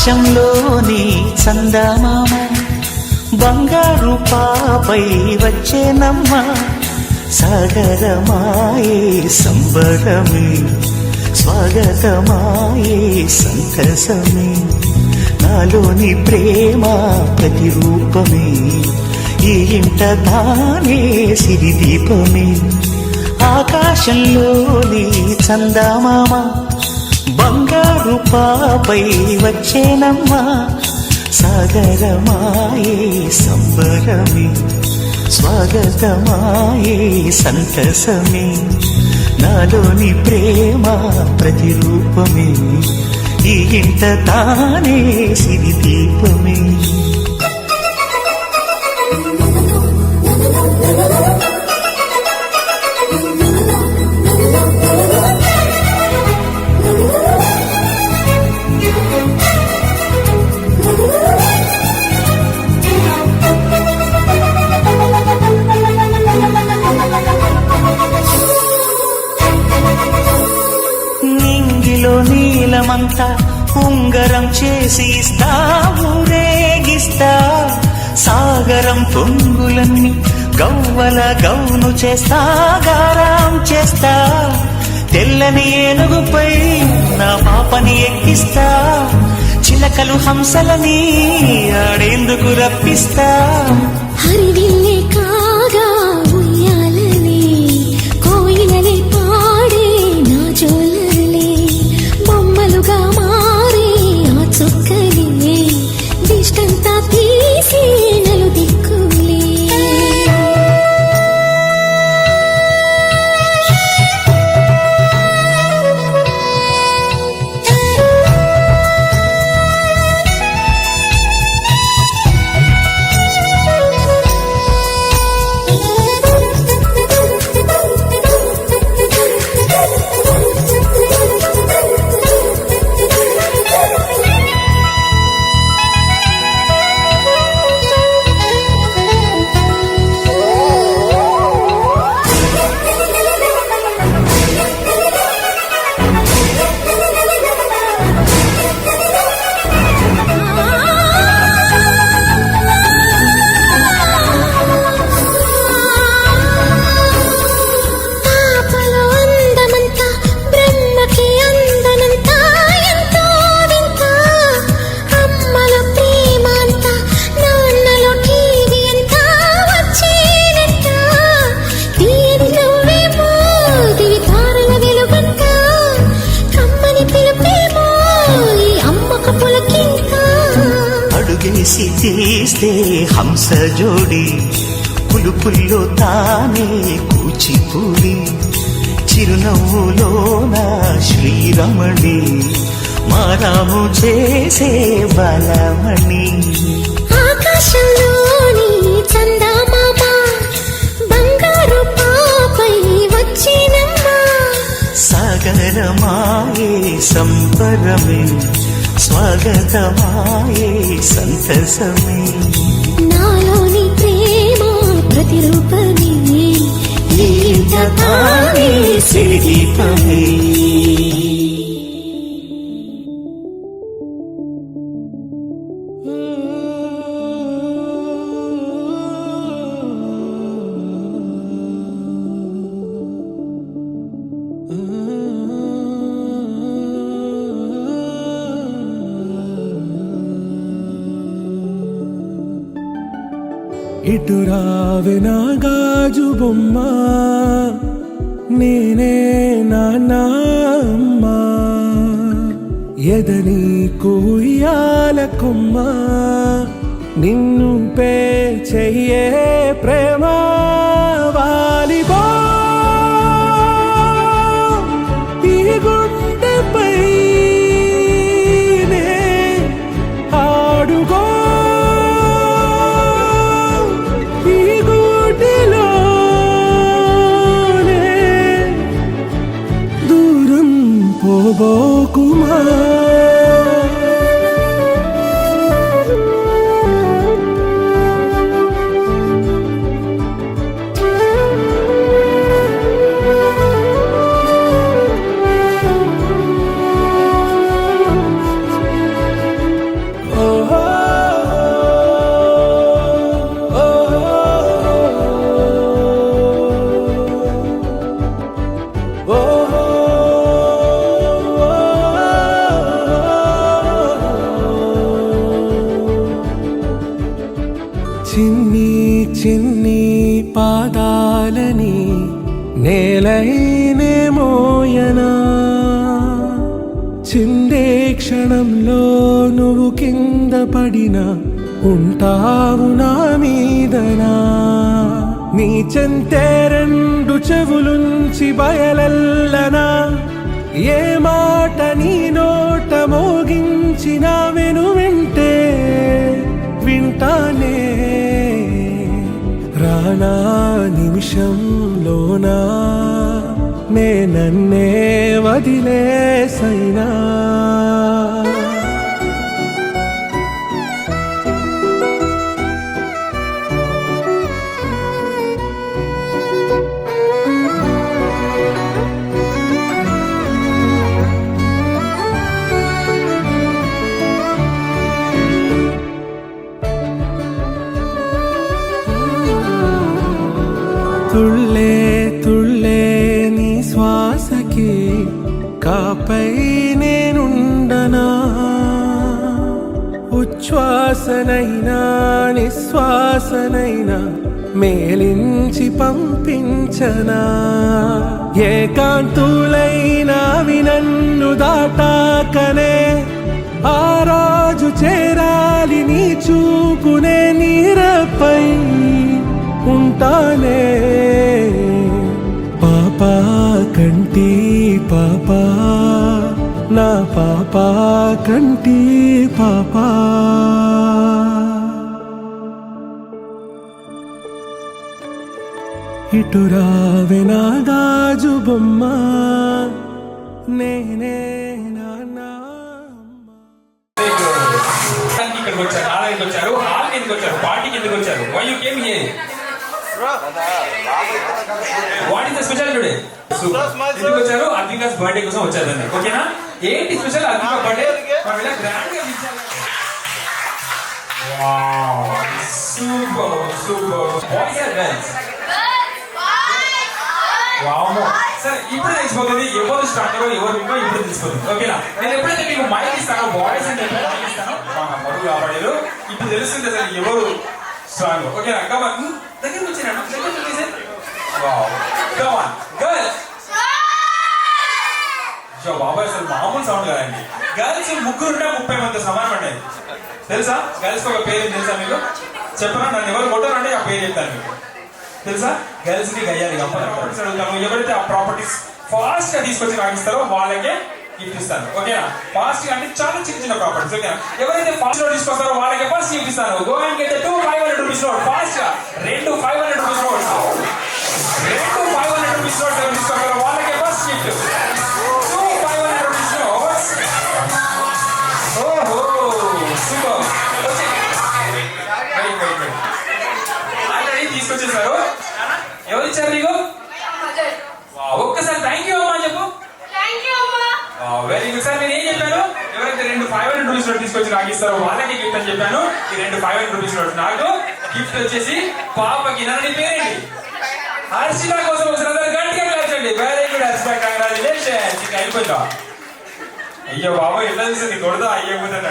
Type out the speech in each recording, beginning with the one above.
ఆకాశంలోని చందమామ బంగారు పాపై వచ్చేనమ్మ సాగరమాయే సంబరమే స్వాగతమాయే సంతసమే నాలోని ప్రేమ ప్రతిరూపమే ఈ ఇంట తానే సిరిదీపమే ఆకాశంలోని చందమామ బంగారు పాపై వచ్చేనమ్మా సాగరమాయే సంబరమే స్వాగతమాయే సంతసమే నాలోని ప్రేమ ప్రతిరూపమే ఈ ఇంట తానే సిరిదీపమే నీలమంతా ఉంగరం చేసి ఇస్తా ఊరేగిస్తా సాగరం పొంగులన్నీ గవ్వల గౌను చేస్తా గారం చేస్తా తెల్లని ఏనుగుపై నా పాపని ఎక్కిస్తా చిలకలు హంసలని ఆడేందుకు రప్పిస్తా హరివిల్లే కాగా ఉయ్యాలనే కోయిలనే పాడే నా జోలలే బొమ్మలుగా మారే ఆ చుక్కలే దిష్టంతా తీసి నలు దిక్కులే అడుగేసి తీస్తే హంస జోడి పులుపుల్లో తానే కూచిపూడి చిరునవ్వులోన శ్రీరమణి మారాము చేసే బలమణి ఆకాశంలోని చందమామ బంగారు పాపై వచ్చినమ్మా సాగరమాయే సంబరమే స్వాగతమాయే సంతసమే నాలోని ప్రేమ ప్రతిరూపమే ఈ ఇంట తానే సిరిదీపమే ఇటు రావే నా గాజు బొమ్మ నేనే నాన్నమ్మ ఎదని కూయాల కొమ్మ నిన్ను పే చెయ్యే ప్రేమ వాలిబో ఈ గుండెపై ఆడుగో పోబోకుమా చిన్ని చిన్ని పాదాలని నేలైనే మోయనా చిందే క్షణంలో నువ్వు కింద పడినా ఉంటావు నా మీదనా నీ చెంతే రెండు చెవులుంచి బయలెల్లనా ఏ మాట నీ నోట మోగించిన వెను వింటే వింటానే రానా నిమిషంలోనా నే నన్నే వదిలేసైనా తుళ్ళే తుళ్ళే నీ శ్వాసకి కాపై నేనుండనా ఉచ్ఛ్వాసనైనా నిశ్వాసనైనా మేలించి పంపించనా ఏకాంతులైనా వినన్ను దాటాకనే ఆ రాజు చేరాలి నీ చూపునే నీరపై ఉంటానే పాపా కంటి పాపా నా పాపా కంటి పాపా ఇటురావే నా గాజు బొమ్మ నేనే నాన్న ఇక్కడికి వచ్చారు ఆలయానికి వచ్చారు హాల్ కిందకి వచ్చారు పార్టీ కిందకి వచ్చారు why you came here what is the special today ఎందుకు వచ్చారు అద్వికాస్ బర్త్డే కోసం వచ్చారండి ఓకేనా ఏంటి స్పెషల్ అద్వికా బర్త్డే మనం ఇలా గ్రాండ్ గా ఇచ్చాము wow super super boys or girls wow సరే ఇప్పుడు తెలిసిపోతుంది ఎవరు స్టార్టర్ ఎవరు ఇంకా ఇప్పుడు తెలిసిపోతుంది ఓకేనా నేను ఎప్పుడైతే మీకు మైక్ ఇస్తానో బాయ్స్ అంటే మైక్ ఇస్తానో మరుగు కాపాడారు ఇప్పుడు తెలుస్తుంది అసలు ఎవరు స్ట్రాంగ్ ఓకేనా కమాన్ దగ్గరికి వచ్చాను గర్ల్స్ బాబాయ్ అసలు మామూలు సౌండ్ కదండి గర్ల్స్ ముగ్గురు ఉంటే 30 మంది సమానం అండి తెలుసా గర్ల్స్ ఒక పేరు తెలుసా మీకు చెప్పనా నన్ను ఎవరు కొట్టారు అంటే ఆ పేరు చెప్తాను మీకు తెలుసా గర్ల్స్ కి గయ్యాలి అడుగుతాము ఎవరైతే ఆ ప్రాపర్టీస్ ఫాస్ట్ గా తీసుకొచ్చి నాకు ఇస్తారో వాళ్ళకే గిఫ్ట్ ఇస్తాను ఓకేనా ఫాస్ట్ గా అంటే చాలా చిన్న చిన్న ప్రాపర్టీస్ ఓకేనా ఎవరైతే ఫాస్ట్ లో తీసుకొస్తారో వాళ్ళకే ఫస్ట్ గిఫ్ట్ ఇస్తాను go and get 2 500 rupees note fast గా 2 500 రూపీస్ నోట్ 2 500 రూపీస్ నోట్ ఎవరు తీసుకొస్తారో వాళ్ళకే ఫస్ట్ గిఫ్ట్ 2 500 రూపీస్ నోట్స్ ఓహో సూపర్ ఆల్రెడీ తీసుకొచ్చేసారు ఎవరు ఇచ్చారు నీకు ఒక్కసారి థ్యాంక్ యూ అమ్మా చెప్పు వెరీ గుడ్ సార్ నేను ఏం చెప్పాను ఎవరైతే 2 500 రూపీస్ నోట్ తీసుకొచ్చి నాకు ఇస్తారో వాళ్ళకి గిఫ్ట్ అని చెప్పాను ఈ 2 500 రూపీస్ నోట్ నాకు గిఫ్ట్ వచ్చేసి పాపకి నన్ను పేరేంటి హర్షిత కోసం ఒకసారి అందరూ గట్టిగా కలిసండి వెరీ గుడ్ హర్షిత కంగ్రాచులేషన్స్ ఇంకా అయిపోయిందా అయ్యో బాబా ఎట్లా చూస్తుంది కొడదా అయ్యపోతాడు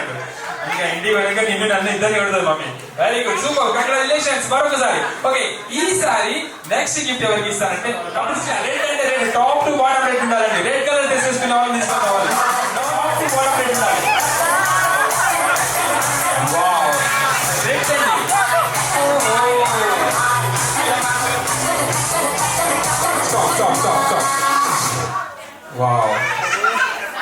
ఇంకా ఇంటి వెనక నిన్ను నన్ను ఇద్దరిని కొడుతుంది mummy very good super congratulations మరొకసారి ఓకే ఈసారి నెక్స్ట్ గిఫ్ట్ ఎవరికి ఇస్తారంటే రెడ్ అంటే red top to bottom red ఉండాలండి రెడ్ కలర్ డ్రెస్ వేసుకున్న వాళ్ళు తీసుకోవాలి టాప్ టు బాటమ్ రెడ్ ఉండాలి వావ్ రెడ్ అండి స్టాప్ వావ్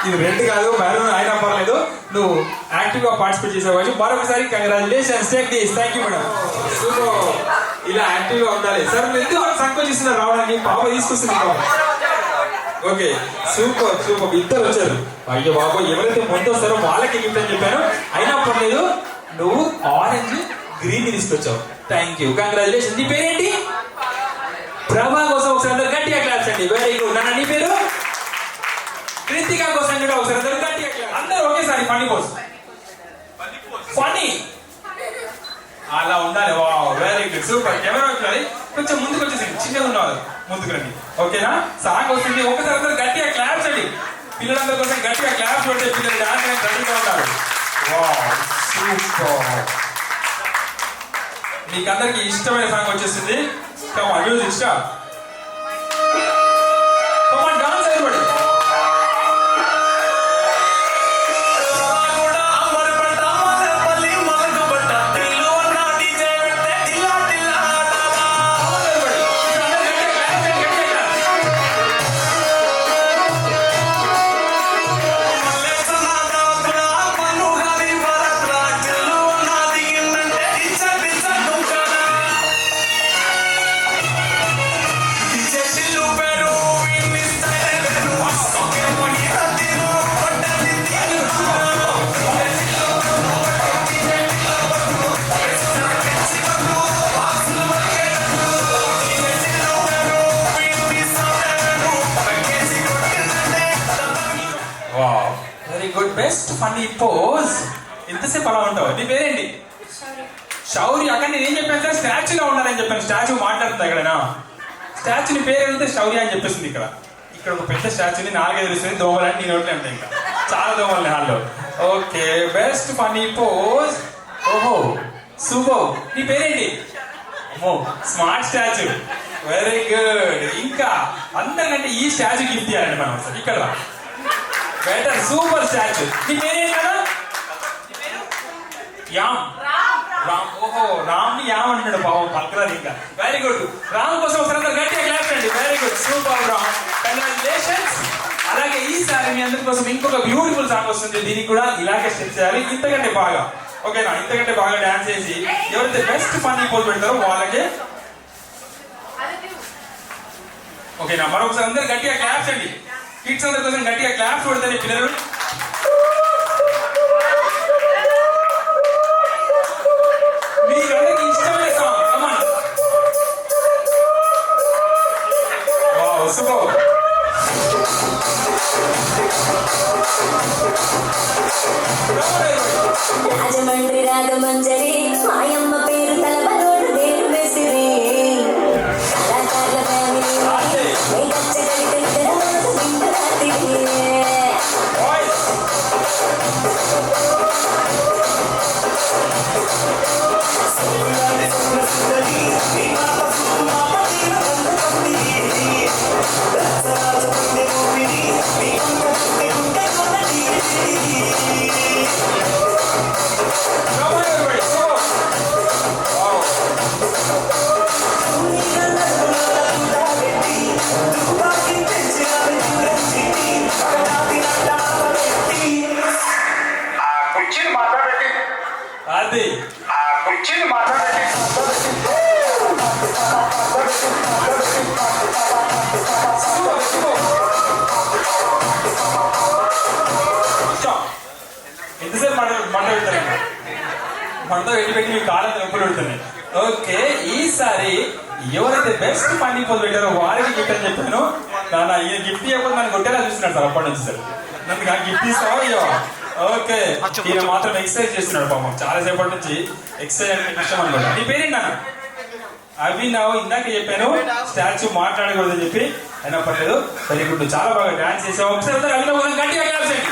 ఇది రెడ్ కాదు మెరూన్ అయినా పర్లేదు నువ్వు యాక్టివ్ గా పార్టిసిపేట్ చేసేవాళ్ళు మరొకసారి congratulations take this thank you madam super ఇలా యాక్టివ్ గా ఉండాలి సార్ మీరు ఎందుకు సంకోచిస్తున్నారు రావడానికి పాప తీసుకొస్తుంది ఓకే సూపర్ సూపర్ ఇద్దరు వచ్చారు అయ్యో బాబా ఎవరైతే ముందు వస్తారో వాళ్ళకి గిఫ్ట్ అని చెప్పాను అయినా పర్లేదు నువ్వు ఆరెంజ్ గ్రీన్ తీసుకొచ్చావు థ్యాంక్ యూ కంగ్రాచులేషన్ నీ పేరేంటి ప్రభా కోసం ఒకసారి అందరు గట్టిగా క్లాప్స్ అండి వెరీ గుడ్ నాన్న నీ పేరు కృతిక కోసం కూడా ఒకసారి అందరూ గట్టిగా అందరూ ఒకేసారి ఫనీ కోసం ఫనీ అలా ఉండాలి wow very good super camera వచ్చాలి కొంచెం ముందుకు వచ్చేసి చిన్నగా ఉన్నారు ముందుకు రండి ఓకేనా సాంగ్ వస్తుంది ఒకసారి అందరూ గట్టిగా క్లాప్స్ అండి పిల్లలందరి కోసం గట్టిగా క్లాప్స్ పెడితే పిల్లలు డాన్స్ రెడీగా ఉన్నారు వావ్ సూపర్ మీకు అందరికి ఇష్టమైన సాంగ్ వచ్చేసింది. Come on music start. Come on dance everybody. Very good. Best funny pose. ఇంతసేపు అలా ఉంటావు. నీ పేరేంటి? శౌర్య. అక్కడ నేను ఏం చెప్పాను సార్, స్టాచ్యూలో ఉండాలని చెప్పాను. స్టాచ్యూ మాట్లాడుతుంది ఎక్కడైనా. స్టాచ్యూ నీ పేరు వెళ్తే శౌర్య అని చెప్పేసింది. ఇక్కడ ఒక పెద్ద స్టాచ్యూని 4-5 తెలుస్తుంది. దోమలు అంటే నీ నోట్లే ఉంటాయి. ఇంకా చాలా దోమలు హాల్లో. Okay, best funny pose. ఓహో సూపర్. నీ పేరేంటి? అమ్మో స్మార్ట్ స్టాచ్యూ. Very good. ఇంకా అందరికంటే ఈ స్టాచ్యూ గిఫ్ట్ చేయాలండి మనం. సార్ ఇక్కడ బెటర్ సూపర్ స్టాచ్యూ. నీ పేరేంటి కదా? యామ్. రామ్. ఓహో రామ్ ని యామ్ అంటున్నాడు పాపం, పలకరాదు ఇంకా. Very good. రామ్ కోసం ఒకసారి గట్టిగా క్లాప్ చేయండి. Very good super Ram, congratulations. అలాగే ఈసారి మీ అందరి కోసం ఇంకొక బ్యూటిఫుల్ సాంగ్ వస్తుంది. దీనికి కూడా ఇలాగే స్టెప్ చేయాలి, ఇంతకంటే బాగా. ఓకేనా? ఇంతకంటే బాగా డాన్స్ చేసి ఎవరైతే బెస్ట్ ఫన్నీ పోజ్ పెడతారో వాళ్ళకే. ఓకేనా? మరొకసారి అందరు గట్టిగా క్లాప్స్ అండి. కిడ్స్ అందరి కోసం గట్టిగా క్లాప్స్ కొడతారు పిల్లలు. మీకు అందరికి ఇష్టమైన song. Come on. Wow super. Rajahmundry Ragamanjari మాయమ్మ పేరు తలబలోడు దేరు వేసిరి కళాకారుల ఫ్యామిలీ అది ఎంతసేపు మంట పెడతారండి. మంట పెట్టి మీ కాళ్ళ నొప్పులు పెడుతున్నాయి. ఓకే, ఈసారి ఎవరైతే బెస్ట్ ఫన్నీ పోజ్ పెట్టారో వారికి గిఫ్ట్ అని చెప్పాను. నా ఈ గిఫ్ట్ ఇవ్వకపోతే నన్ను కొట్టేలా చూస్తున్నాడు సార్ అప్పటి నుంచి. సార్ నన్ను గిఫ్ట్ ఇస్తావా ఇవ్వవా? ఓకే, ఈయన మాత్రం ఎక్సర్సైజ్ చేస్తున్నాడు పాపం చాలా సేపటి నుంచి. ఎక్సర్సైజ్ అంటే ఇష్టం అనమాట. నీ పేరేంటి నాన్న? అభినవ్. ఇందాక చెప్పాను స్టాచ్యూ మాట్లాడకూడదని చెప్పి, అయినా పర్లేదు. వెరీ గుడ్, చాలా బాగా డాన్స్ చేసావు. ఒకసారి అభినవ్ కోసం గట్టిగా క్లాప్స్ చేయండి.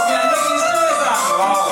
మీ అందరికీ ఇష్టమైన సాంగ్. వావ్.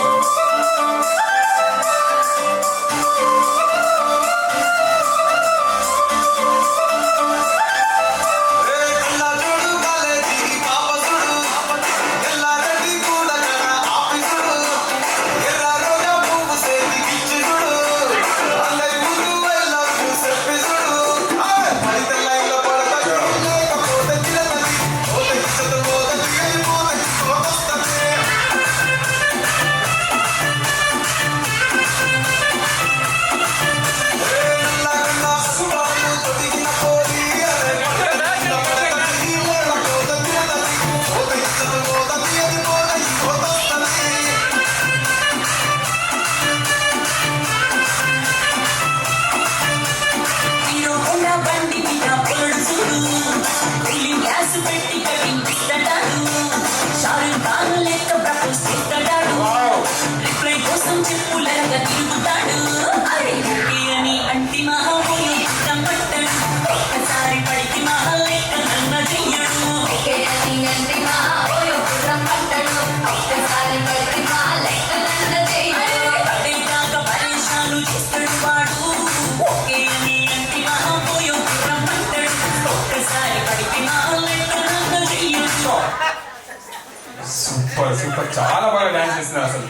సూపర్, చాలా బాగా డాన్స్ చేస్తున్నారు అసలు.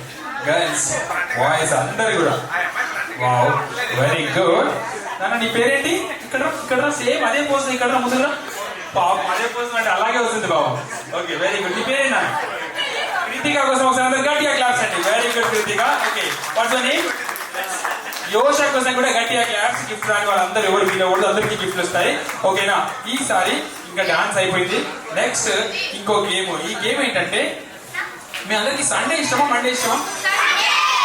గర్ల్స్ బాయ్స్ అందరు కూడా. Wow, very good. నాన్న నీ పేరేంటి? ఇక్కడ ఇక్కడ సేమ్ అదే పోజ్, ఇక్కడ ముందుగా పాపం అదే పోజ్ అంటే అలాగే వస్తుంది బాబు. Okay, very good. నీ పేరేనా? కృతిక కోసం ఒకసారి అందరు గట్టిగా క్లాప్స్ అండి. Very good Kritika. Okay, what's your name? Yosha కోసం కూడా గట్టిగా క్లాప్స్. గిఫ్ట్ రాని వాళ్ళందరూ ఎవరు వీళ్ళు అందరికీ గిఫ్ట్లు వస్తాయి. ఓకేనా? ఈసారి ఇంకా డాన్స్ అయిపోయింది. నెక్స్ట్ ఇంకో గేమ్. ఈ గేమ్ ఏంటంటే, మీ అందరికి సండే ఇష్టమా మండే ఇష్టమా?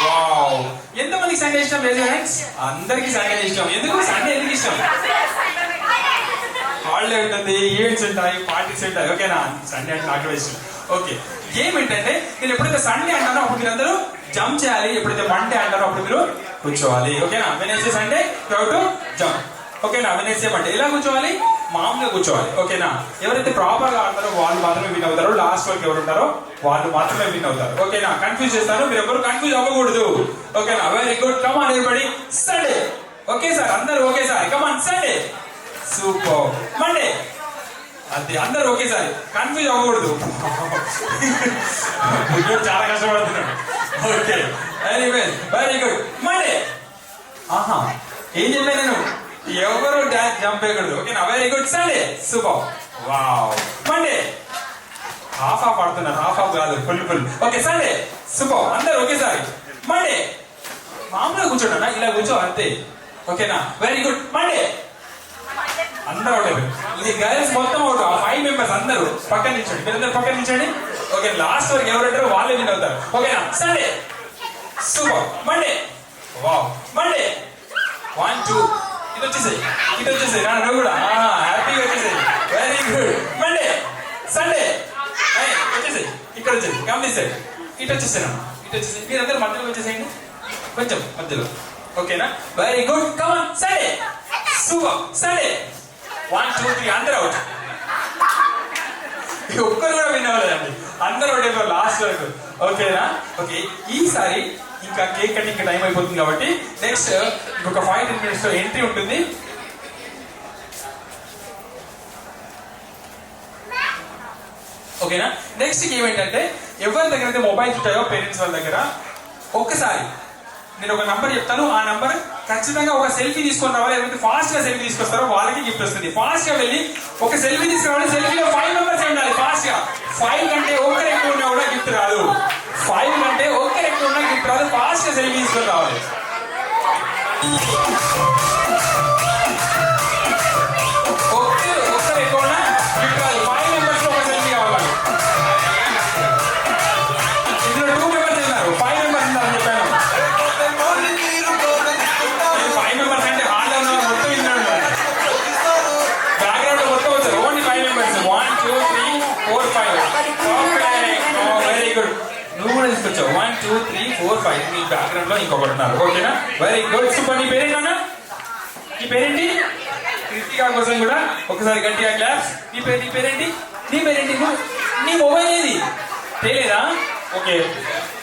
వావ్, ఎంతమందికి సండే ఇష్టం? లేదు ఫ్రెండ్స్, అందరికి సండే ఇష్టం. ఎందుకు సండే ఎందుకు ఇష్టం? హాలిడే ఉంటుంది, ఈవెంట్స్ ఉంటాయి, పార్టీస్ ఉంటాయి. ఓకేనా? సండే అంటే నాకు ఇష్టం. ఓకే, గేమ్ ఏంటంటే, నేను ఎప్పుడైతే సండే అంటానో అప్పుడు మీరు అందరూ జంప్ చేయాలి. ఎప్పుడైతే మండే అంటారో అప్పుడు మీరు కూర్చోవాలి. ఓకేనా? Wednesday Sunday you have to jump. ఓకేనా? వెనస్డే మండే ఎలా కూర్చోవాలి? మామూలుగా కూర్చోవాలి. ఓకేనా? ఎవరైతే ప్రాపర్ గా ఆడతారో వాళ్ళు మాత్రమే విన్ అవుతారు. లాస్ట్ వరకు ఎవరు ఉంటారో వాళ్ళు మాత్రమే విన్ అవుతారు. ఓకేనా? కన్ఫ్యూజ్ చేస్తాను, మీరు ఎవరు కన్ఫ్యూజ్ అవ్వకూడదు. ఓకేనా? Very good. Come on everybody, Sunday. Okay sir, అందరూ ఒకేసారి. Come on, Sunday. Super. Monday. అది అందరూ ఒకేసారి, కన్ఫ్యూజ్ అవ్వకూడదు. చాలా కష్టపడుతున్నాడు. Okay, very good. మండే. ఆహా, ఏం చెప్పాను నేను? ఎవరు డాన్స్ జంప్ చేయకూడదు. ఓకేనా? Very good. Sunday. Super. Wow. Monday half half ఆడుతున్నారు, హాఫ్ హాఫ్ కాదు, full full. Okay, Sunday. Super. అందరు ఒకేసారి. మండే మామూలుగా కూర్చోండి, ఇలా కూర్చో అంతే. ఓకేనా? Very good. మండే అందరూ అవుతారు. ఇది గర్ల్స్ మొత్తం అవుట్. 5 మెంబర్స్ అందరూ పక్కన నిల్చోండి. మీరందరూ పక్కన నిల్చోండి. ఓకే, లాస్ట్ వరకు ఎవరంటారో వాళ్ళే విన్ అవుతారు. ఓకేనా? Sunday. Super. Monday. Wow. Monday 1 2 ఇటు వచ్చేసాయి, ఇటు వచ్చేసాయి. నువ్వు కూడా హ్యాపీగా వచ్చేసాయి. Very good. మండే. సండే వచ్చేసాయి, ఇక్కడ వచ్చేది గమనిస్తాయి. ఇటు వచ్చేసాను, ఇటు వచ్చేసాయి. మీరందరూ మధ్యలో వచ్చేసేయండి, కొంచెం మధ్యలో. ఓకేనా? Very good. Come on. Sunday. Super. Sunday 1 2 3 అందరూ అవుట్. ఒక్కరు కూడా విన్ అవ్వలేదండి, అందరూ ఒకటి లాస్ట్ వరకు. ఓకేనా? ఓకే, ఈసారి ఇంకా కేక్ కటింగ్ ఇంకా టైం అయిపోతుంది కాబట్టి నెక్స్ట్ ఇంకొక 5-10 minutes లో ఎంట్రీ ఉంటుంది. ఓకేనా? నెక్స్ట్ గేమ్ ఏంటంటే, ఎవరి దగ్గర అయితే మొబైల్స్ ఉంటాయో పేరెంట్స్ వాళ్ళ దగ్గర, ఒక్కసారి నేను ఒక నంబర్ చెప్తాను. ఆ నంబర్ ఖచ్చితంగా ఒక సెల్ఫీ తీసుకొని రావాలి. ఎవరైతే ఫాస్ట్ గా సెల్ఫీ తీసుకొస్తారో వాళ్ళకి గిఫ్ట్ వస్తుంది. ఫాస్ట్ గా వెళ్ళి ఒక సెల్ఫీ తీసుకురావాలి. సెల్ఫీలో 5 మెంబర్స్ ఉండాలి. ఫాస్ట్ గా 5 కంటే ఒక్కరు ఎక్కువ ఉన్నా కూడా గిఫ్ట్ రాదు. 5 కంటే ఒక్కరు ఎక్కువ ఉన్నా గిఫ్ట్ రాదు. ఫాస్ట్ గా సెల్ఫీ తీసుకొని రావాలి. ఒక్కరు ఎక్కువ ఉన్నా గిఫ్ట్ రాదు. 5 మెంబర్స్ లో ఒక సెల్ఫీ కావాలి. ఇందులో 2 మెంబర్స్ ఉన్నారు, 5 మెంబర్స్ ఉన్నారని చెప్పాను. 5 మెంబర్స్ అంటే హాల్ లో మొత్తం ఇందులో బ్యాక్గ్రౌండ్ లో మొత్తం వచ్చారు. Only 5 members. 1 2 3 4 5. Very good. నువ్వు కూడా తీసుకొచ్చావు. 1 2 3 4 5. మీ బ్యాక్గ్రౌండ్ లో ఇంకొకటి ఉన్నారు. ఓకేనా? Very good. సూపర్. నీ పేరేంటన్నా? నీ పేరేంటి? కృతికా కోసం కూడా ఒకసారి గట్టిగా క్లాప్స్. నీ పేరేంటి? నీ పేరేంటి? నీ మొబైల్ ఏది తెలియదా? ఓకే,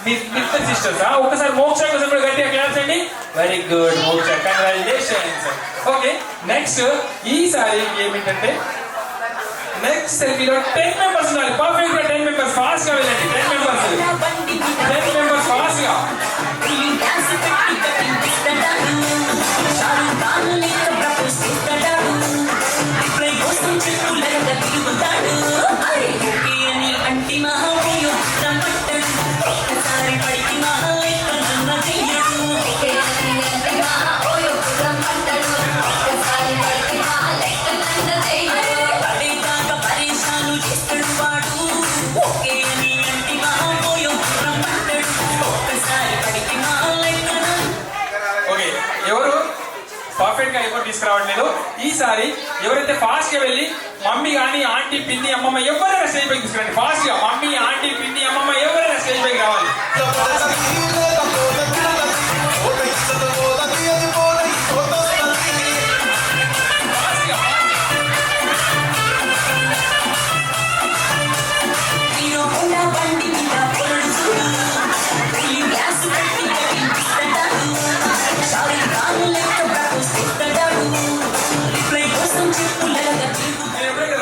మీ ఇద్దరు సిస్టర్సా? ఒకసారి మోక్ష కోసం కూడా గట్టిగా క్లాప్స్ అండి. వెరీ గుడ్ మోక్ష, కంగ్రాచులేషన్స్. ఓకే, నెక్స్ట్ ఈసారి ఏమిటంటే, నెక్స్ట్ సెల్ఫీలో 10 మెంబర్స్ ఉండాలి. పర్ఫెక్ట్ గా 10 మెంబర్స్. ఫాస్ట్ గా వెళ్ళండి. 10 మెంబర్స్ ఫాస్ట్ గా. పర్ఫెక్ట్ గా ఎవరు తీసుకురావట్లేదు. ఈసారి ఎవరైతే ఫాస్ట్ గా వెళ్ళి మమ్మీ కానీ ఆంటీ పిన్ని అమ్మమ్మ ఎవరైనా స్టేజ్ పైకి తీసుకురండి. ఫాస్ట్ గా మమ్మీ ఆంటీ పిన్ని అమ్మమ్మ ఎవరైనా స్టేజ్ పైకి రావాలి.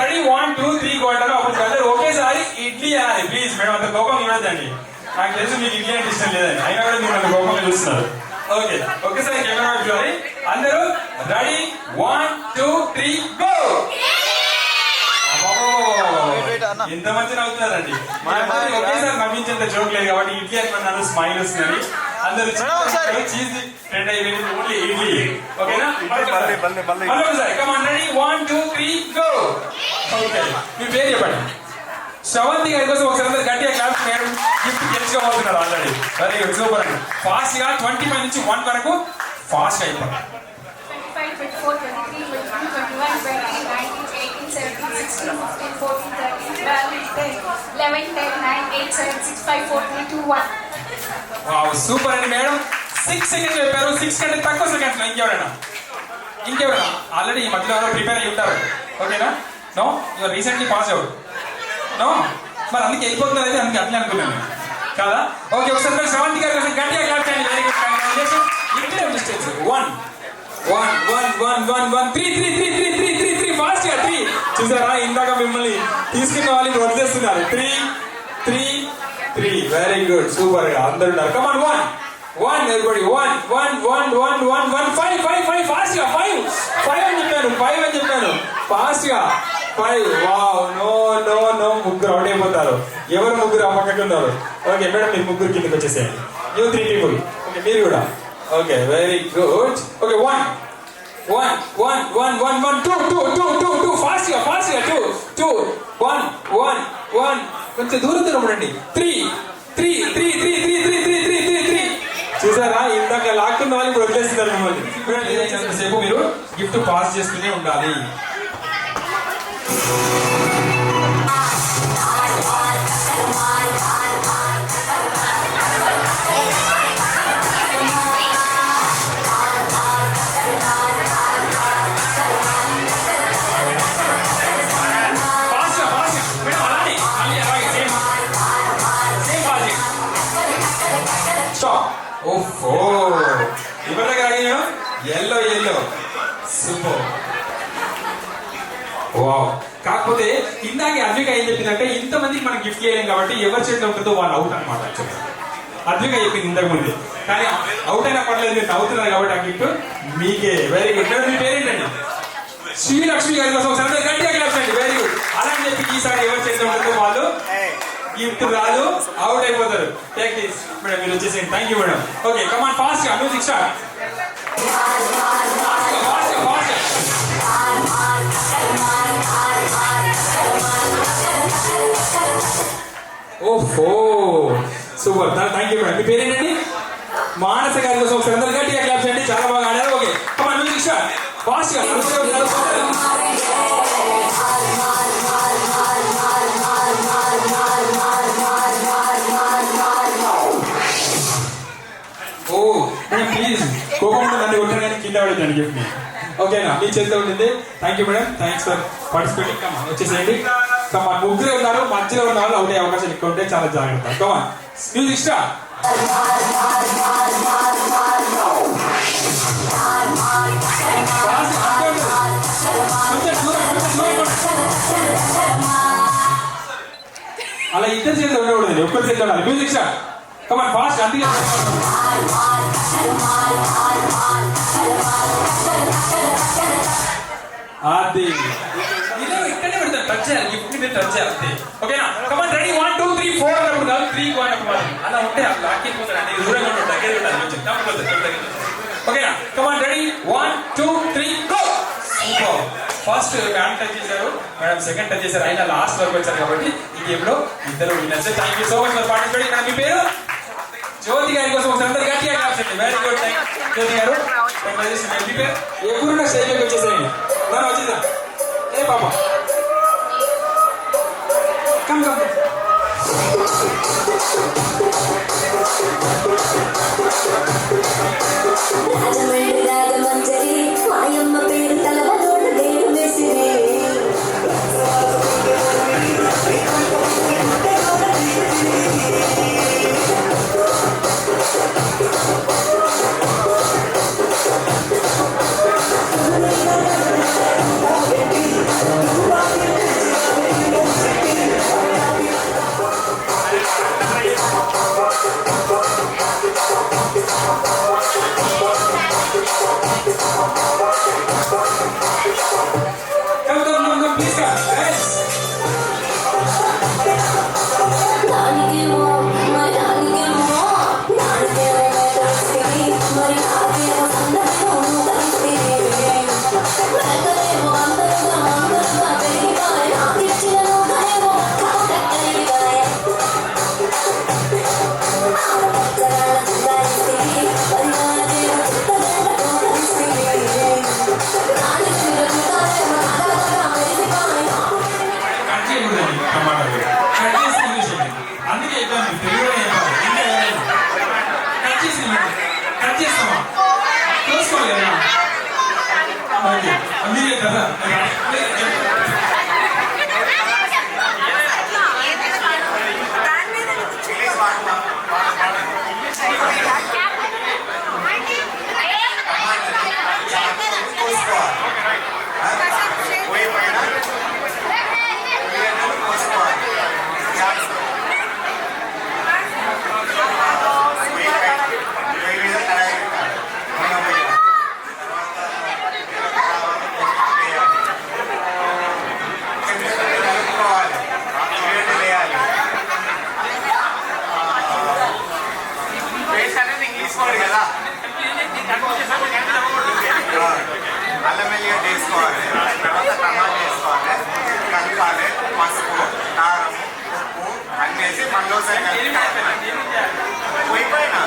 రెడీ 1 2 3 కొట్టారు. అప్పుడు ఒకేసారి ఇడ్లీ అనాలి. చూడాలి ప్లీజ్. మేడం అంత కోపంగా చూడద్దండి. నాకు తెలుసు మీకు ఇడ్లీ అంటే ఇష్టం లేదండి, అయినా కూడా మీరు అంత కోపంగా చూస్తున్నారు. ఓకే, ఒక్కసారి కెమెరా చూడాలి. అందరూ రెడీ, 1 2 3 గో. ఎంత మంచిగా అవుతున్నారండి. ఒకేసారి నవ్వించేంత జోక్ లేదు కాబట్టి ఇడ్లీ అని నన్ను స్మైల్ వస్తుందండి. అందరూ చీజ్ ట్రెండ్ అయిపోయింది, ఓన్లీ ఇడ్లీ. ఓకేనా? మళ్ళొకసారి కమాన్, రెడీ, 1 2 3 గో. ఓకే, మీ పేరు చెప్పండి. శ్రవంతి గారి కోసం ఒకసారి అందరూ గట్టిగా క్లాస్. మేడం గిఫ్ట్ గెలుచుకోబోతున్నారు ఆల్రెడీ. వెరీ గుడ్, సూపర్ అండి. ఫాస్ట్ గా 25 నుంచి 1 వరకు ఫాస్ట్ అయిపోయింది. 25, 24, 23, 22, 21, 20, 19, 18, 17, 16, 15, 14, 13, 12, 10, 11, 10, 9, 8, 7, 6, 5, 4, 3, 2, 1. వావ్, సూపర్ అండి మేడం. 6 సెకండ్స్ చెప్పారు. 6 కంటే తక్కువ సెకండ్స్. ఇంకెవరైనా ఆల్రెడీ ఈ మధ్యలో ప్రిపేర్ అయ్యి ఉంటారు. ఓకేనా? No, you're recently pass out. No, మరి అందుకే వెళ్ళిపోతున్నారు అయితే అందుకే అట్లే అనుకున్నాను కదా. ఓకే, ఒకసారి మీరు శ్రవంతి గారి కోసం గట్టిగా క్లాప్ చేయండి. Very good, congratulation. ఇక్కడే మిస్టేక్స్. 1 1 1 1 1 1 3 3 3 3 3 3 3 ఫాస్ట్ గా 3. చూసారా, ఇందాక మిమ్మల్ని తీసుకున్న వాళ్ళు వదిలేస్తున్నారు. 3 3 3. వెరీ గుడ్, సూపర్ గా అందరు ఉన్నారు. కమాన్, 1 1 everybody, 1 1 1 1 1 1 5 5 5 ఫాస్ట్ గా 5 5 అని చెప్పాను ఫాస్ట్ గా 5. వావ్, నో నో నో, ముగ్గురు అవుట్ అయిపోతారు. ఎవరు ముగ్గురు ఆ పక్కకు ఉన్నారు? ఓకే మేడం, మీరు ముగ్గురు కిందకి వచ్చేసేయండి. You 3 people. ఓకే, మీరు కూడా. Okay, very good. Okay, 1 1 1 1 1 1 2 2 2 2 2 fast గా 2 2 1 1 1. కొంచెం దూరం ఉండండి. 3 3 3 3 3 3 3 3 3 3. చూసారా, ఇందాక లాక్కున్న వాళ్ళు ఇప్పుడు వదిలేస్తున్నారు మిమ్మల్ని. సేపు మీరు గిఫ్ట్ పాస్ చేస్తూనే ఉండాలి. ఓహో, ఇప్పటిదాకా అడిగిన ఎల్లో సూపర్. వావ్, కాకపోతే ఇందాక అద్విక ఏం చెప్పిందంటే ఇంతమందికి మనం గిఫ్ట్ చేయలేం కాబట్టి ఎవరి చేతిలో ఉంటుందో వాళ్ళు అవుట్ అనమాట. అద్విక చెప్పింది ఇంతకు ముందు, కానీ అవుట్ అయినా పర్లేదు, మీరు నవ్వుతున్నారు కాబట్టి ఆ గిఫ్ట్ మీకే. Very good. మీ పేరేంటండి? శ్రీలక్ష్మి గారి కోసం ఒకసారి గట్టిగా క్లాప్స్ అండి. Very good. అలా అని చెప్పి ఈసారి ఎవరి చేతిలో ఉంటుందో వాళ్ళు గిఫ్ట్ రాదు, అవుట్ అయిపోతారు. టేక్ దిస్ మేడం, మీరు వచ్చేసేయండి. Thank you madam. Okay, come on, fast గా మ్యూజిక్ స్టార్ట్. ఓహో, సూపర్, థ్యాంక్ యూ మేడం. మీ పేరేంటండి? మానస గారి కోసం ఒకసారి అందరూ గట్టిగా క్లాప్స్ అండి. చాలా బాగా ఆడారు. ఓకే, కమాన్, మ్యూజిక్ స్టార్ట్. ఫాస్ట్ గా. ప్లీజ్ కోపంలో నన్ను కొట్టాను కానీ కింద పడేదాన్ని గిఫ్ట్ ని. ఓకేనా, మీ చేతిలో ఉంటుంది. Thank you madam, thanks for participating. Come on, వచ్చేసేయండి. కమాన్, ముగ్గురే ఉన్నారు, మధ్యలో ఉన్న వాళ్ళు అవుట్ అయ్యే అవకాశం ఎక్కువ ఉంటే చాలా జాగ్రత్త. Come on, music start. అలా ఇద్దరు చేతిలో ఉండకూడదు, ఒక్కరి చేతిలో ఉండాలి. Music start. Come on, fast. అందుకే అది ఇక్కడే పెడతాను, టచ్ చేయాలి. గిఫ్ట్ మీద టచ్ చేయాలి అంతే. ఓకేనా? కమాన్, రెడీ, 1 2 3 4 అన్నప్పుడు కాదు, 3 అన్నప్పుడు అలా ఉంటే లాక్కిపోతారండి. దూరంగా ఉంటాడు, దగ్గర ఉండాలి. ఓకేనా? Come on, ready, 1 2 3 go. First hand touch చేశారు మేడం, సెకండ్ టచ్ చేశారు, అయినా లాస్ట్ వరకు వచ్చారు కాబట్టి ఈ గేమ్ లో ఇద్దరు winners. Thank you so much for participating. ఇక్కడ మీ పేరు? జ్యోతి గారి కోసం ఒకసారి అందరు గట్టిగా క్లాప్స్ అండి. వెరీ గుడ్, జ్యోతి గారు. మీ పేరు? ఎప్పుడున్న స్టేజ్లోకి వచ్చేసేయండి. నన్ను వచ్చేసా. ఏ పాప, కమ్ కమ్. రాజమండ్రి రాజమంజరి మాయమ్మ పేరు తలవలోన దేరు మెసిరి. తీసుకోండి కదా. అల్లం వెల్లిగడ్డ వేసుకోవాలి, తర్వాత టమాటా వేసుకోవాలి, కలపాలి, పసుపు, కారం, ఉప్పు అన్నీ వేసి మళ్ళీసారి కలిపి పోయిపోయినా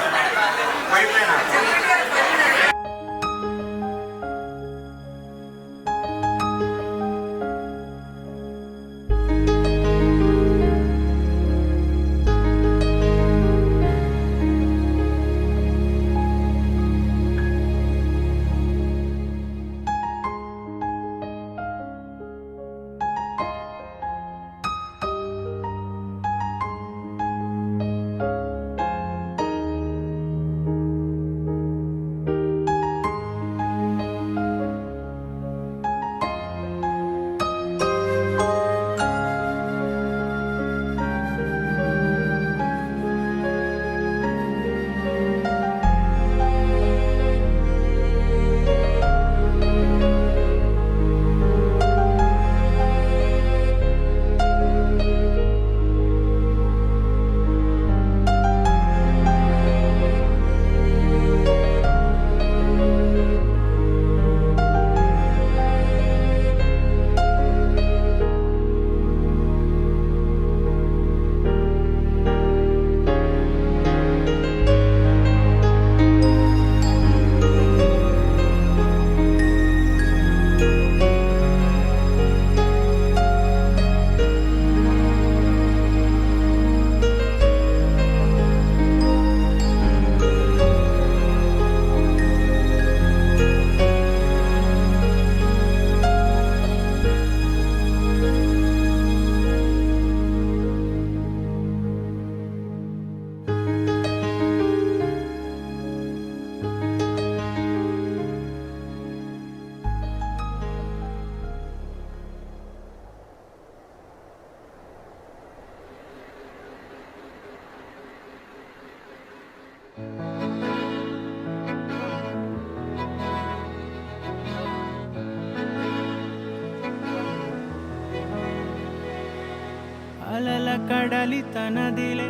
అలల కడలి తనదిలే,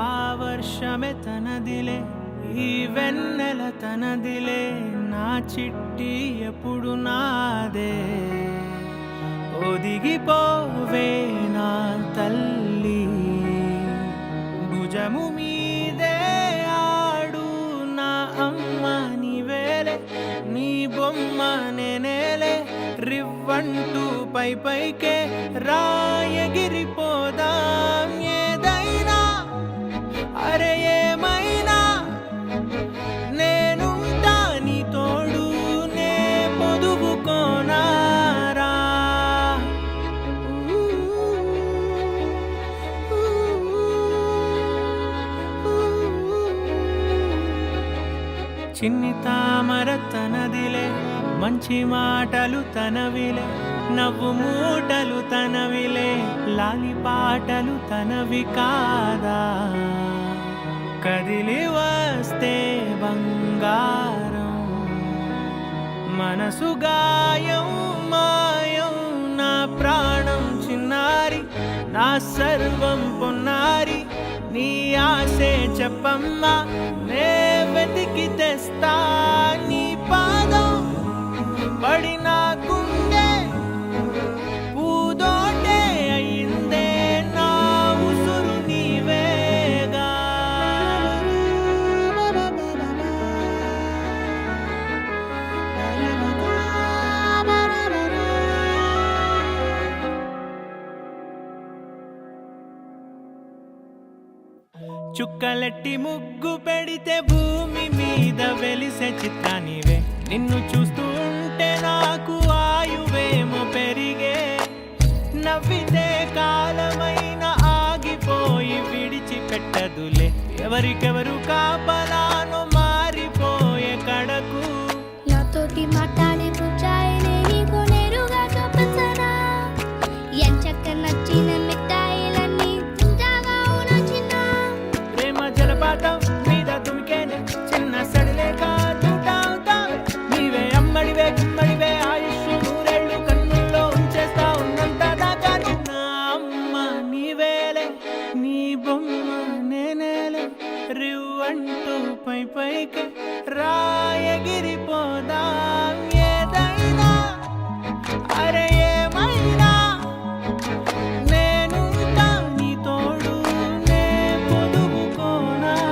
ఆ వర్షమే తనదిలే, ఈ వెన్నెల తనదిలే, నా చిట్టి ఎప్పుడు నాదే. ఒదిగిపోవే నా తల్లి, భుజము మీదే ఆడు నా అమ్మ నీవేలే, నీ బొమ్మ నేనేలే, రివ్వంటూ పై పైకే రాయగిరిపోదాం. ఏదైనా అరే ఏమైనా నేనుంటా నీ తోడు, నే పొదుగుకోనారా. చిన్ని తామర తనదిలే, మంచి మాటలు తనవిలే, నవ్వు మూటలు తనవిలే, లాలి పాటలు తనవి కాదా. కదిలి వస్తే బంగారం, మనసు గాయం మాయం, నా ప్రాణం చిన్నారి, నా సర్వం పొన్నారి, నీ ఆశే చెప్పమ్మా, నే వెతికి తెస్తా నీ పాదం. పడిన గుండె పూదోటే అయిందే, నా ఉసురు నీవేగా. చుక్కలెట్టి ముగ్గు పెడితే భూమి మీద వెలిసే చిత్రానివే, నిన్ను చూస్తూ ఉంటే నాకు ఆయువేమో పెరిగే. నవ్వితే కాలమైన ఆగిపోయి విడిచిపెట్టదులే, ఎవరికెవరు కాపలానో మారిపోయే కడకు. నాతోటి మాట్లాడే పుచ్చాయిలే నీకు నేరుగా చూపించనా, ఎంచక్క నచ్చిన మిఠాయిలన్నీ తింటాగా నచ్చిన. ప్రేమ జలపాతం మీద తుమికేనే, చిన్న సడిలేక చూటావుతావే, నీవే అమ్మడివే గుమ్మడివే, ఆయుష్ నూరేళ్ళు కన్నుల్లో ఉంచేస్తా ఉన్నంత దాకా. నా అమ్మ నీవేలే, నీ బొమ్మ నేనేలే, రివ్వంటూ పై పై రాయగిరిపోదాం ఏదైనా అరే ఏమైనా నేనుంటా నీ తోడు నే పొదుపుకోనారా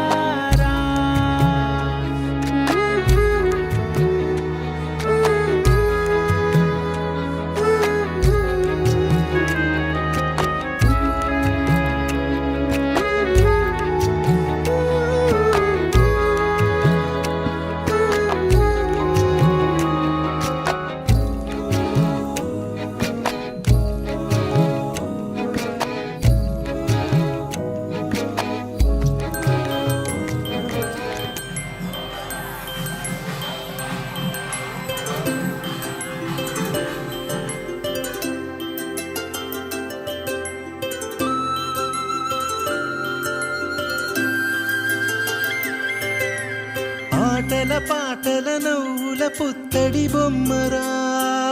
ఆటల పాటల నవ్వుల పుత్తడి బొమ్మరా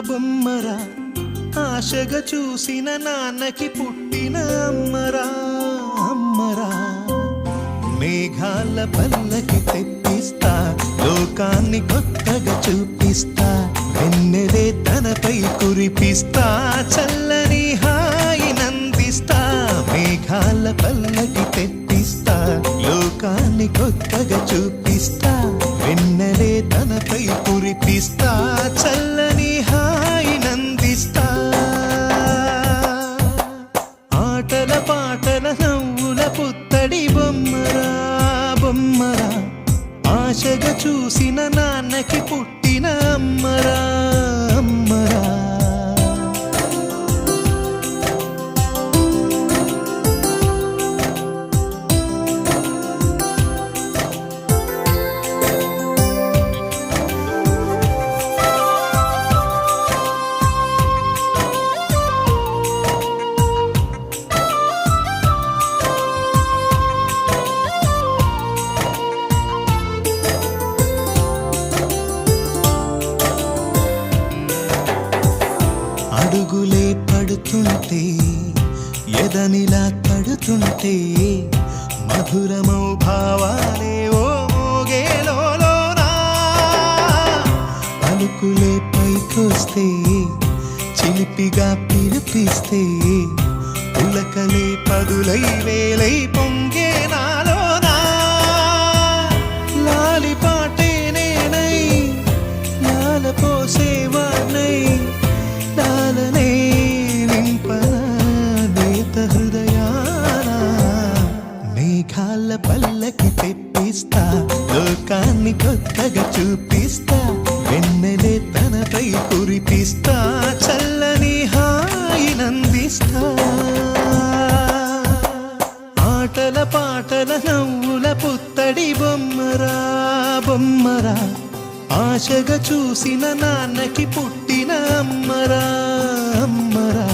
బొమ్మరా ఆశగా చూసిన నాన్నకి పుట్టిన అమ్మరా అమ్మరా మేఘాల పల్లకి తెప్పిస్తా లోకాన్ని కొత్తగా చూపిస్తా వెన్నెలే తనపై కురిపిస్తా చల్లని హాయి నందిస్తా మేఘాల పల్లకి తెప్పిస్తా లోకాన్ని కొత్తగా చూపిస్తా వెన్నెలే తనపై కురిపిస్తా చల్లని హాయి నందిస్తా ఆటల పాటల నవ్వుల పుత్తడి బొమ్మరా బొమ్మరా ఆశగా చూసిన నాన్నకి పుట్టిన అమ్మరా అమ్మరా అడుగులే పడుతుంటే ఎదనిలా తడుతుంటే మధురమౌ భావాలే ఓ మోగేలోనా పలుకులే పైకొస్తే చిలిపిగా పిలిపిస్తే పులకలే పదులై వేలై పొంగే నాలోనా లాలిపాటే నేనై లాల పోసేవాణ్ణై లాలనే నింపనేత హృదయాన మేఘాల పల్లకి తెప్పిస్తా లోకాన్ని కొత్తగా చూపిస్తా వెన్నెలే తనపై కురిపిస్తా చల్లని హాయి నందిస్తా ఆటల పాటల నవ్వుల పుత్తడి బొమ్మరా బొమ్మరా ఆశగా చూసిన నాన్నకి పుట్టిన అమ్మరా అమ్మరా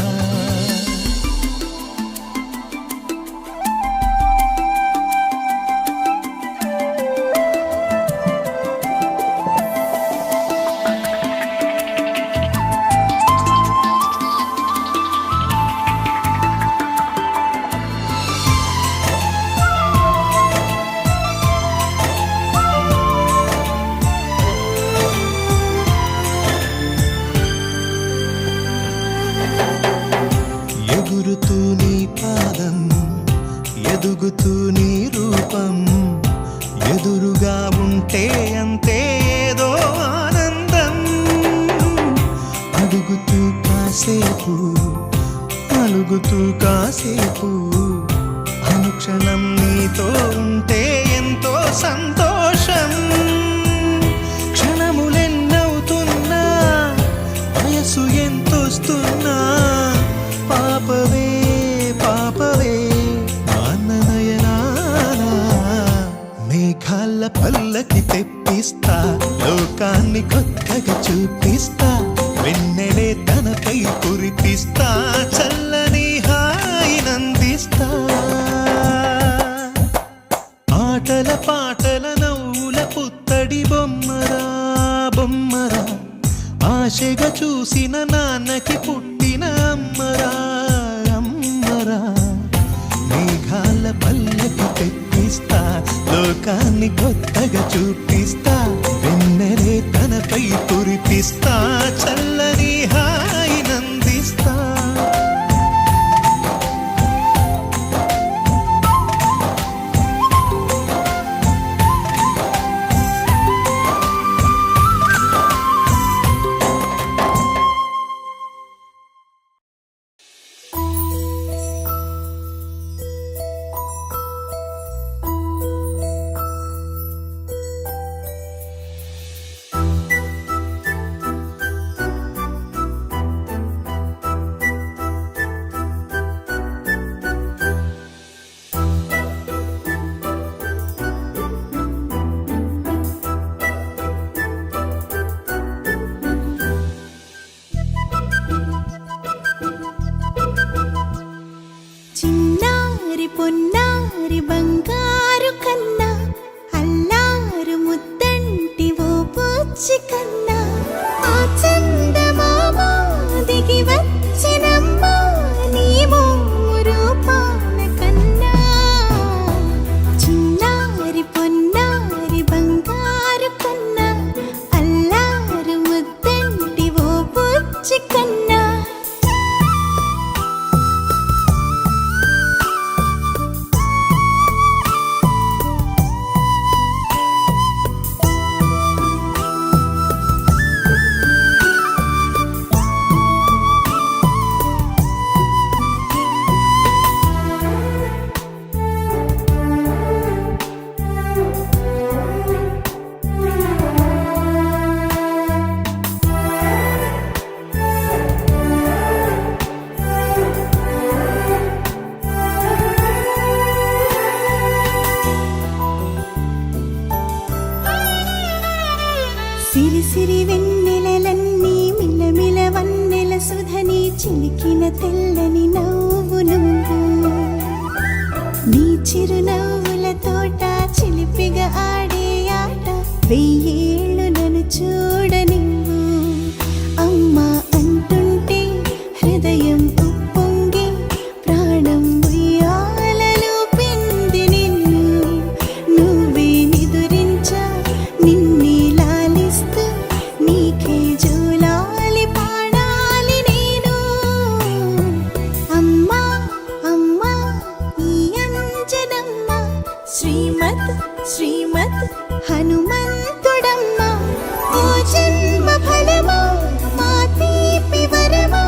ఎగురుతూ నీ పాదం ఎదుగుతూ నీ రూపం ఎదురుగా ఉంటే అంతే ఏదో ఆనందం అడుగుతూ కాసేపు అలుగుతూ కాసేపు అనుక్షణం నీతో ఉంటే ఎంతో సంతోషం క్షణములెన్నవుతున్నా వయసు ఎంతొస్తున్నా పాపవే పాపవే మాననయనానా మేఘాల పల్లకి తెప్పిస్తా లోకాన్ని కొత్తగా చూపిస్తా వెన్నెలే తనపై కురిపిస్తా చల్లని హాయి నందిస్తా ఆటల పాటల నవ్వుల పుత్తడి బొమ్మరా బొమ్మరా ఆశగా చూసిన నాన్నకి పుట్టిన అమ్మరా అమ్మరా మేఘాల పల్లకి తెప్పిస్తా లోకాన్ని కొత్తగా చూపిస్తా పై కురిపిస్తా చల్లని హాయినందిస్తా చిన్నారి పొన్నారి బంగారు కన్నా అల్లారు ముద్దంటి ఓ పూచి కన్నా ఆ చందమామ దిగి వచ్చినమ్మా నీ రూపాల కన్నా చిన్నారి పొన్నారి బంగారు కన్నా అల్లారు ముద్దంటి ఓ పూచి కన్నా సిరి సిరి వెన్నెలలన్నీ మిలమిల వన్నెల సుధని చిలికిన తెల్లని నవ్వు నువ్వు నీ చిరునవ్వుల తోట చిలిపిగా ఆడే ఆట వెయ్యేళ్ళు నన్ను చూడనివ్వు అమ్మా అంటుంటే హృదయం ఉప్పొంగి ప్రాణం ఉయ్యాలలో పిండి నిన్ను నువ్వే నిదురించా నిన్నే లాలిస్తూ నీకే జోలాలి పాడాలి నేను అమ్మా అమ్మా ఈ అంజనమ్మ శ్రీమత్ శ్రీమత్ హనుమంతుడమ్మ ఓ జన్మ ఫలమా మా తీపి వరమా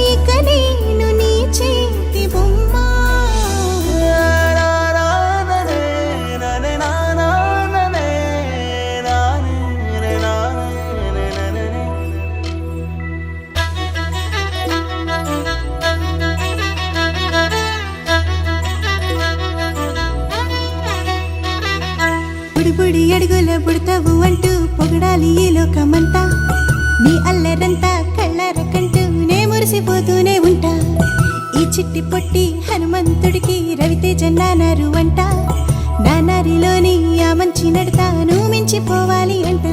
ఇక నేను నీ చేతి బొమ్మ బుడి బుడి అడుగుల బుడతావు అంటూ పొగడాలి ఈ లోకమంతా నీ అల్లరంతా కళ్ళరకంటూ నే మురిసిపోతూనే ఉంటా ఈ చిట్టి పొట్టి హనుమంతుడికి రవితేజ నానారు అంట నానారిలోని ఆ మంచి నడతా నువ్వు మించిపోవాలి అంట